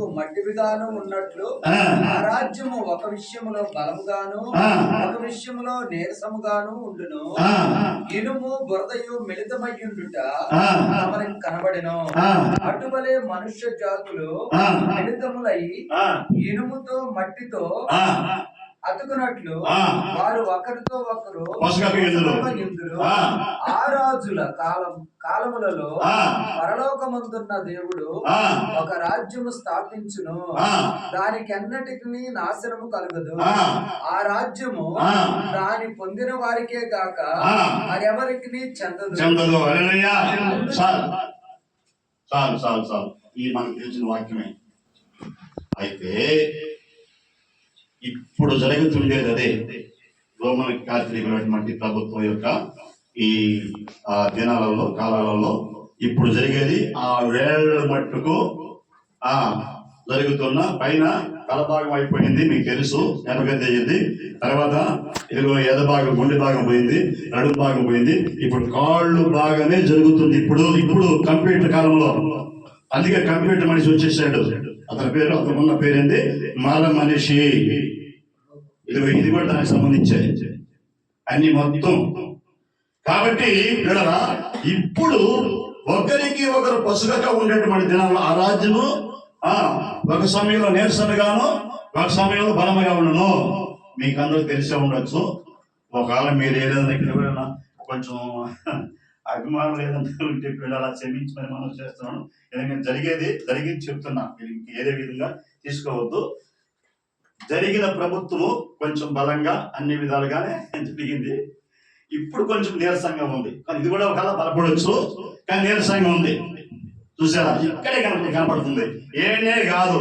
రాజుకు మట్టి విధానం ఉన్నట్లు ఆ రాజ్యము ఒక విషయములో బలముగాను ఒక విషయములో నీరసముగాను ఉండును. ఇనుము బురదయు మిళితమయ్యుండుట మనకి కనబడెను. అటువలే మనుష్య జాతులు మిళితములై ఇనుముతో మట్టితో అతుకున్నట్లు వారు ఒకరితో ఒకరు ఆ రాజుల కాలములలో పరలోకమందున్న దేవుడు ఒక రాజ్యము స్థాపించును, దానికి అన్నిటికీ నాశనము కలుగదు. ఆ రాజ్యము దాని పొందిన వారికే గాక మరెవరికి చెందదు. ఇది మనకు తెలిసిన వాక్యమే. అయితే ఇప్పుడు జరుగుతుండేది అదే. రోమన్ క్యాథలిక్ ప్రభుత్వం యొక్క ఈ దినాలలో కాలాలలో ఇప్పుడు జరిగేది ఆ వేళ్ల మట్టుకు జరుగుతున్న పైన తలభాగం అయిపోయింది, మీకు తెలుసు, ఎనగది అయ్యింది. తర్వాత ఇదిగో ఎద భాగం, గుండె భాగం పోయింది, నడుము భాగం పోయింది. ఇప్పుడు కాళ్ళు భాగమే జరుగుతుంది. ఇప్పుడు కంప్యూటర్ కాలంలో. అందుకే కంప్యూటర్ మనిషి వచ్చేసాడు. అతని పేరు, అతనున్న పేరేంది, మర మనిషి. ఇది కూడా దానికి సంబంధించే అన్ని మొత్తం. కాబట్టి ఇప్పుడు ఒకరికి ఒకరు పసుగక ఉండేటువంటి దినాల్లో ఆ రాజ్యము ఒక సమయంలో నీరసనగాను ఒక సమయంలో బలముగా ఉండను. మీకు అందరూ తెలిసే ఉండొచ్చు. ఒకవేళ మీరు ఏదైనా కొంచెం అభిమానం లేదంటే చెప్పి అలా క్షమించమని మనం చేస్తున్నాను. ఎందుకంటే జరిగింది చెప్తున్నా, ఏదే విధంగా తీసుకోవద్దు. జరిగిన ప్రభుత్వము కొంచెం బలంగా అన్ని విధాలుగానే జరిగింది. ఇప్పుడు కొంచెం నీరసంగా ఉంది, కానీ ఇది కూడా ఒకవేళ బలపడవచ్చు, కానీ నీరసంగా ఉంది. చూసారా, ఇక్కడే కనపడుతుంది. ఏనే కాదు,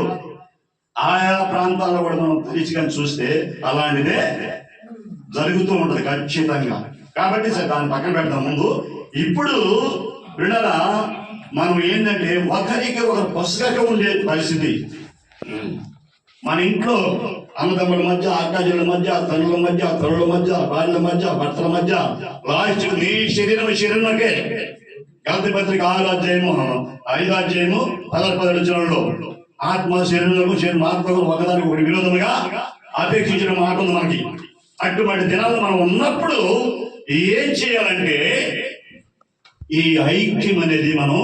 ఆయా ప్రాంతాల్లో కూడా మనం తెలిసిగాని చూస్తే అలాంటిదే జరుగుతూ ఉంటది ఖచ్చితంగా. కాబట్టి దాన్ని పక్కన పెడతాం. ముందు ఇప్పుడు వినరా, మనం ఏంటంటే ఒకరికి ఒకరు పసుగక ఉండే పరిస్థితి. మన ఇంట్లో అన్నదమ్ముల మధ్య, అక్కజుల మధ్య, తల్లుల మధ్య, తల్లుల మధ్య, భార్యల మధ్య, భర్తల మధ్య, లాస్ట్ నీ శరీరమే గలతీ పత్రిక 6 5-10 ఆత్మ శరీరం ఆత్మకు ఒకదానికి ఒకటి విరోధముగా అపేక్షించిన మాట ఉంది మనకి. అటువంటి దినాల్లో మనం ఉన్నప్పుడు ఏం చేయాలంటే ఈ ఐక్యం అనేది మనం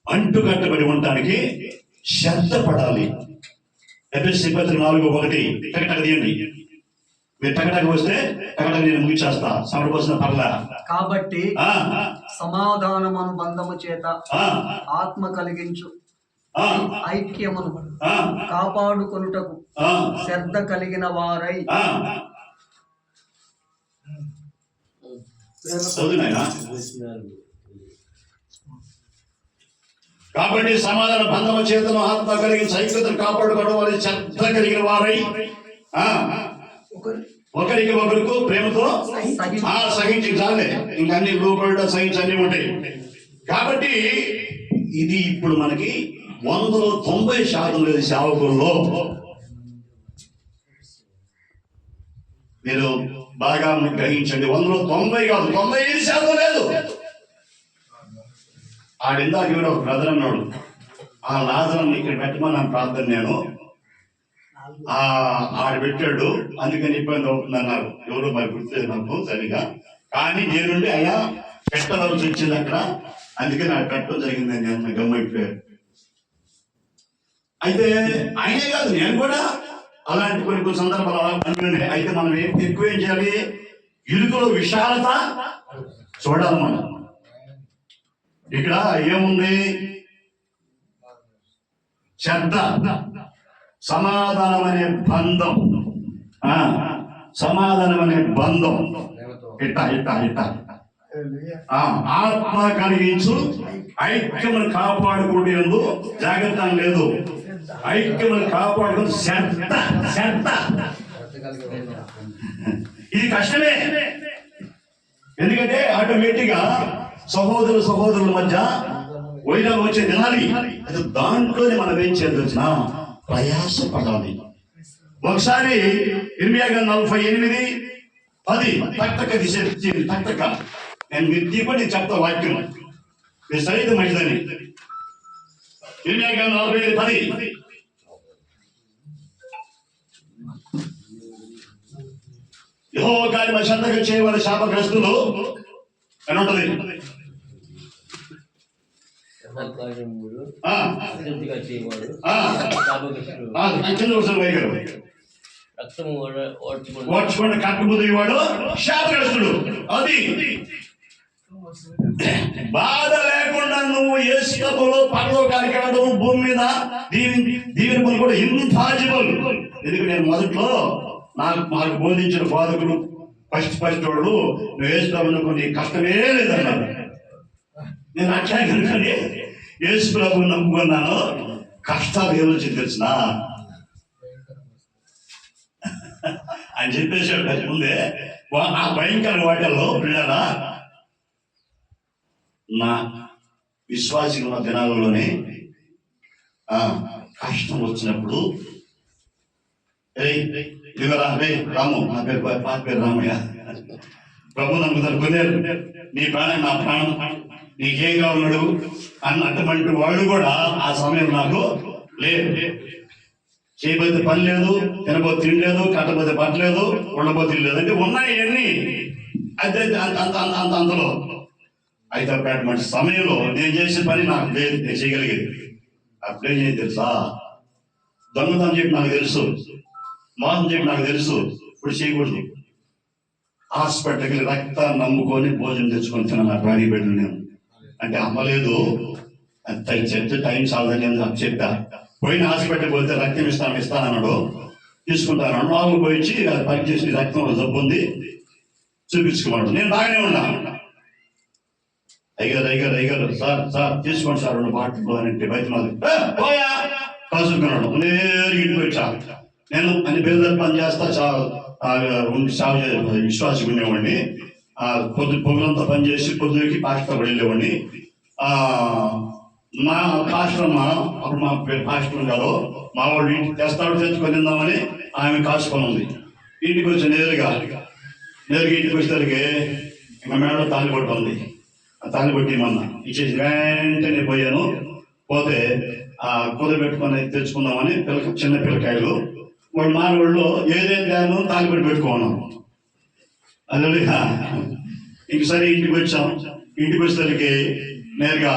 అంటుకట్టబడి ఉండటానికి శ్రద్ధపడాలి. ఎఫెసీ పత్రిక 4:1 టకటక తీయండి. మీరు టకటక వస్తే టకటక నేను ముగిచేస్తా, సమరపోసిన పర్లా. కాబట్టి సమాధానమును బంధము చేత ఆత్మ కలిగించు ఐక్యమును కాపాడుకొనుటకు శ్రద్ధ కలిగిన వారై. కాబట్టి సమాధాన బంధము చేతను ఆత్మ కలిగించి ఐక్యతను కాపాడుకోవడం వారి శ్రద్ధ కలిగిన వారై ఒకరికి ఒకరికి ప్రేమతో సహించి చాలే, ఇంకా అన్ని లోపల సహించి అన్ని ఉంటాయి. కాబట్టి ఇది ఇప్పుడు మనకి 190% లేదు సేవకుల్లో. మీరు బాగా గ్రహించండి, 190 కాదు, 95% లేదు. ఆడిందాక ఎవరో ఒక బ్రదర్ అన్నాడు, ఆ లాజర్ని ఇక్కడ పెట్టమని నా ప్రార్థన. నేను ఆడ పెట్టాడు, అందుకని ఇబ్బంది అవుతుంది అన్నారు. ఎవరు మరి గుర్తులేదు నాకు సరిగా. కానీ నేనుండి అయ్యా పెట్టవలసి వచ్చింది అక్కడ, అందుకే నాకు పెట్టడం జరిగిందని నేను గమ్మైపోయారు. అయితే ఆయనే కాదు, నేను కూడా అలాంటి కొన్ని సందర్భాలు అలా అనుకునే. అయితే మనం ఎక్కువ ఏం చేయాలి, ఇరుకులో విశాలత చూడాలి. మనం ఇక్కడ ఏముంది, శ్రద్ధ, సమాధానం అనే బంధం, సమాధానం అనే బంధం. ఆత్మ కలిగించు ఐక్యమును కాపాడుకుంటూ జాగ్రత్త లేదు, ఐక్యమును కాపాడుకుంటూ శ్రద్ధ. ఇది కష్టమే. ఎందుకంటే ఆటోమేటిక్ గా సహోదరుల మధ్య వైరాలు వచ్చే తినాలి. అది దాంట్లోనే మనం ఏం చేయాల్సిన ప్రయాసపడాలి. ఒకసారి 48:10 తక్కక నేను మీరు దీపని చెప్తా వాక్యం, మీరు సరిగ్గా మంచిదని. ఇర్మియా గ్రంథం 45:10. యెహోవా కార్యము శ్రద్ధగా చేయవారి శాపగ్రస్తులు అని ఉంటది. ఓడ్చుకుని కట్టుబుదివాడు శాపగ్రస్తుడు. అది బాధ లేకుండా నువ్వు యేసు ప్రభువులో పరలోకానికి వెళ్ళడం, భూమి మీద దీవెన పనులు కూడా ఇంపాసిబుల్. ఎందుకు నేను మొదట్లో మాకు బోధించిన బోధకులు ఫస్ట్ వాళ్ళు నువ్వు యేసు ప్రభువును కొన్ని కష్టమే లేదన్నారు. నేను అట్లా కనుకొని యేసు ప్రభువుని నమ్ముకున్నాను. కష్టాలు ఏమొచ్చింది తెలిసిన ఆయన చెప్పేశాడు కదా ముందే. ఆ భయంకర వాటిల్లో పిల్లరా నా విశ్వాసిగా ఉన్న దినాలలోనే కష్టం వచ్చినప్పుడు ఇదిగోరా రాము, నా పేరు రామయ్య, ప్రభు నమ్ముతాను కొనేరు, నీ ప్రాణం నా ప్రాణం, నీకేం కావాలన్నాడు అన్నటువంటి వాళ్ళు కూడా ఆ సమయం నాకు లేదు. చేయబోతే పని లేదు, తినబోతే తిండి లేదు, కట్టబోతే పట్టలేదు, ఉండబోతే లేదు, అంటే ఉన్నాయి అన్ని. అయితే అంతలో అయితే అటువంటి సమయంలో నేను చేసే పని నాకు లేదు, నేను చేయగలిగేది. అప్పుడేం చేయ తెలుసా, దొంగతనం చెప్పి నాకు తెలుసు, మోసం చెప్పి నాకు తెలుసు, ఇప్పుడు చేయకూడదు. హాస్పిటల్కి రక్తాన్ని నమ్ముకొని భోజనం తెచ్చుకొని తిన నాకు భారీ పెట్టిన నేను అంటే అమ్మలేదు చెప్తే టైం సాధని నాకు చెప్పా. పోయిన హాస్పిటల్కి పోతే రక్తం ఇస్తానన్నాడు, తీసుకుంటాను. వాళ్ళు పోయించి పని చేసి రక్తం జబ్బు ఉంది చూపించుకోమన్నాడు. నేను బాగానే ఉన్నా. అయ్యారు సార్ తీసుకోండి సార్ 2 బాటిల్ అంటే బయట పోయా కాసుకున్నాడు. నేను ఇంటికి వచ్చా. నేను అన్ని పేదల పని చేస్తా విశ్వాసం ఉండేవాడిని. పొగలంతా పని చేసి పొద్దుకి పాస్టర్ వెళ్ళేవాడిని. మా పాస్టర్ అప్పుడు మా పాస్టర్ గారు మా వాళ్ళు ఇంటికి తెచ్చుకొని తిందామని ఆమె కాసుకొని ఉంది. ఇంటికి వచ్చి నేరుగా ఇంటికి వచ్చేసరికి ఇంకా మేడం తాలిబొట్టు ఉంది. ఆ తాలిబొట్టి ఏమన్నా ఇచ్చేసి వెంటనే పోయాను. పోతే కుదరబెట్టుకొని తెచ్చుకుందామని చిన్న పిల్లకాయలు వాళ్ళు మానవాళ్ళు ఏదైనా దాన్ని తాలిబొట్టు పెట్టుకున్నాం. అదే ఇంకసారి ఇంటికి వచ్చాం. ఇంటికి వచ్చేసరికి నేరుగా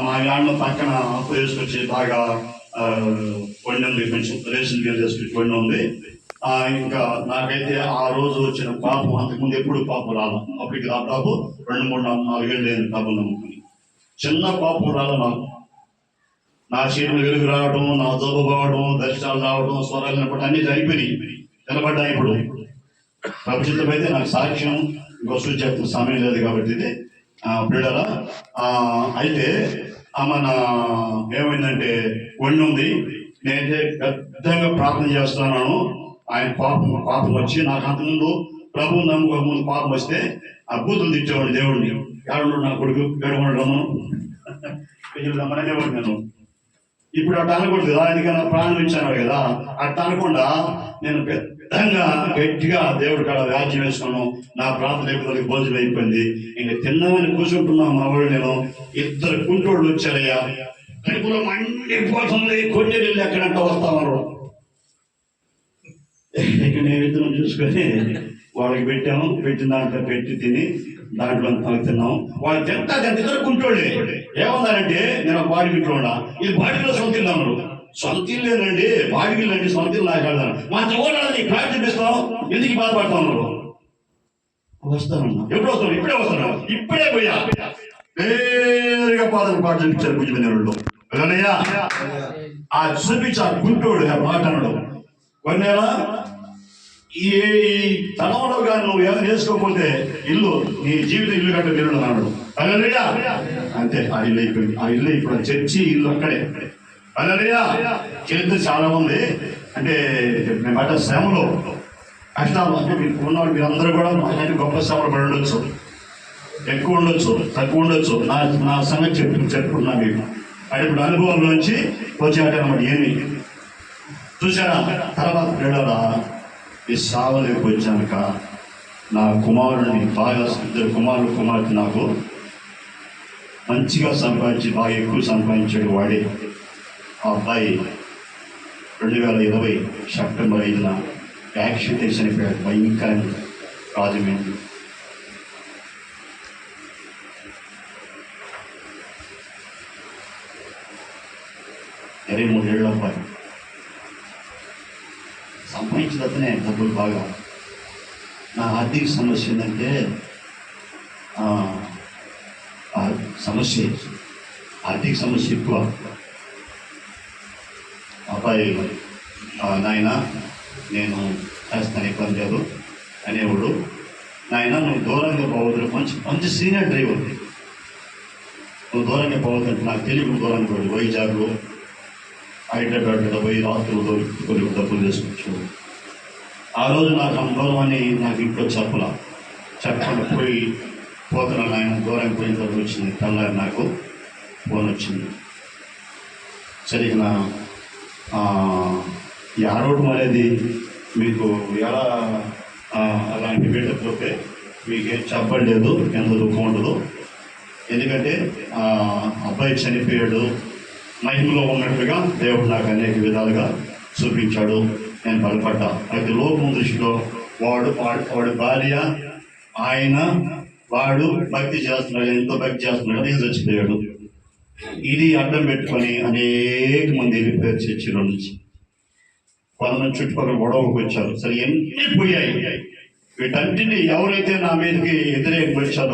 మా యాళ్ళ పక్కన అప్పు వేసుకొచ్చి బాగా వండి ఉంది, కొంచెం రేషన్ బియ్యం చేసుకొచ్చి వండి ఉంది. ఇంకా నాకైతే ఆ రోజు వచ్చిన పాపం అంతకుముందు ఎప్పుడు పాపం రాదు. అప్పటికి దాదాపు 2, 3, 4 ఏళ్ళు లేని పాపం నమ్ముకుని చిన్న పాపం రాదు నాకు. నా చీరలు వెలుగు రావడం, నా జబ్బు పోవడం, దర్శనాలు రావడం, స్వరాలు నిలబడడం అన్ని జరిగిపోయి నిలబడ్డా. ఇప్పుడు ప్రభుత్వం అయితే నాకు సాక్ష్యం ఇంకో చెప్పిన సమయం లేదు కాబట్టి ఇది బిడ్డరా. అయితే మన ఏమైందంటే వండి ఉంది. నేనైతే పెద్దగా ప్రార్థన చేస్తున్నాను. ఆయన పాపం వచ్చి నాకు అంతకుముందు ప్రభువు నమ్ముకోక ముందు పాపం వస్తే ఆ బూతులు తెచ్చేవాడు దేవుడిని. ఎవరు నా కొడుకు గడవడు రమ్మనేవాడు నేను. ఇప్పుడు అట్లా అనకూడదు కదా, ఎందుకన్నా ప్రాణం ఇచ్చాను కదా. అట్లా అనకుండా నేను పెద్దగా గట్టిగా దేవుడి కాడ వ్యాజ్యం వేసుకున్నాను. నా ప్రార్థన అయిపోతుంది, భోజనం అయిపోయింది. ఇంకా తిన్నామని కూర్చుంటున్నాను. మా వాళ్ళు నేను 2 కుంటోళ్ళు వచ్చారయ్యా. కడుపులో మండిపోతుంది, కొన్ని నీళ్ళు ఎక్కడంటే వస్తామన్నారు. ఇక నేను 2 చూసుకొని వాళ్ళకి పెట్టాము. పెట్టిన దాంట్లో పెట్టి తిని దాంట్లో తిన్నాము. వాళ్ళు తింటా 2 కుంటోళ్ళే ఏమన్నారంటే నేను బాడీ ఇంట్లో ఉన్నా, ఇది బాడీలో సొంత ఇల్లు అన్నారు. సొంత ఇల్లేనండి, బాడీలు అండి, సొంత ఇల్లు నాకెళ్తాను. మా చోళ్ళని ఫ్లాట్ చూపిస్తాం, ఎందుకు బాధపడతా ఉన్నారు. వస్తానన్నా. ఎప్పుడు వస్తాను? ఇప్పుడే వస్తాను. ఇప్పుడే పోయా నేరుగా పాట చూపించారు భుజమనేరులో. ఆ చూపించి ఆ గుంటోడు ఆ మాట అన్నాడు, కొన్నేలా ఈ తనంలో కానీ నువ్వు ఏమైనా చేసుకోకపోతే ఇల్లు నీ జీవితం ఇల్లు కంటే నిరుడు అన్నాడు. అలలియా అంతే. ఆ ఇల్లు అయిపోయింది. ఆ ఇల్లు ఇప్పుడు చర్చి ఇల్లు అక్కడే. అలలియా చరిత్ర చాలా ఉంది. అంటే మేము పడ్డ శ్రమలో కష్టాలు అంటే మీకు ఉన్నవాడు మీరందరూ కూడా మాకంటే గొప్ప శ్రమలు పడి ఉండొచ్చు, ఎక్కువ ఉండొచ్చు, తక్కువ ఉండొచ్చు. నా సంగతి చెప్పుకున్నా మీకు. ఇప్పుడు అనుభవం నుంచి వచ్చాట అన్నమాట. ఏమి చూసారా తర్వాత పిల్లల ఈ సావలేకి వచ్చాక నా కుమారుడిని బాగా 2 కుమారుడు కుమార్తె నాకు మంచిగా సంపాదించి బాగా ఎక్కువ సంపాదించాడు వాడే. ఆ అబ్బాయి 2020 సెప్టెంబర్ 5న యాక్సిడెంట్ చనిపోయాడు. భయంకరంగా రాజమండ్రి. 23 ఏళ్ళ అబ్బాయి సంపాదించినతనే డబ్బులు బాగా. నా ఆర్థిక సమస్య ఏంటంటే ఆర్థిక సమస్య ఎక్కువ. అబ్బాయి నాయన నేను చేస్తాను ఇబ్బంది లేదు అనేవాడు. నాయన నువ్వు దూరంగా పోవద్దు, మంచి సీనియర్ డ్రైవర్, నువ్వు దూరంగా పోవద్దంటే నాకు తెలియదు. దూరంగా పోయి వైజాగ్లో హైదరాబాద్లో పోయి రాత్రులు కొన్ని డబ్బులు చేసుకోవచ్చు. ఆ రోజు నాకు అనుభవాన్ని నాకు ఇంట్లో చెప్పకుండా పోతున్నా నాయన. దూరంగా పోయిన తర్వాత వచ్చింది తెల్లారి నాకు ఫోన్ వచ్చింది. సరిగ్గా ఈ ఆరోగ్యం అనేది మీకు ఎలా అలాంటి పెట్టకపోతే మీకేం చెప్పలేదు, ఎంత దుఃఖం ఉండదు. ఎందుకంటే అబ్బాయి చనిపోయాడు, మహిమలో ఉన్నట్టుగా దేవుడు నాకు అనేక విధాలుగా చూపించాడు. నేను బలపడ్డా. అయితే లోకం దృష్టిలో వాడి భార్య వాడు భక్తి చేస్తున్నాడు, ఎంతో భక్తి చేస్తున్నాడు, నేను చచ్చిపోయాడు. ఇది అడ్డం పెట్టుకొని అనేక మంది వెళ్ళిపోయారు చర్చిలో నుంచి. కొంతమంది చుట్టుపక్కల గొడవకు వచ్చారు. సరే ఎన్ని పోయాయి. వీటన్నిటిని ఎవరైతే నా మీదకి వ్యతిరేకం వచ్చారో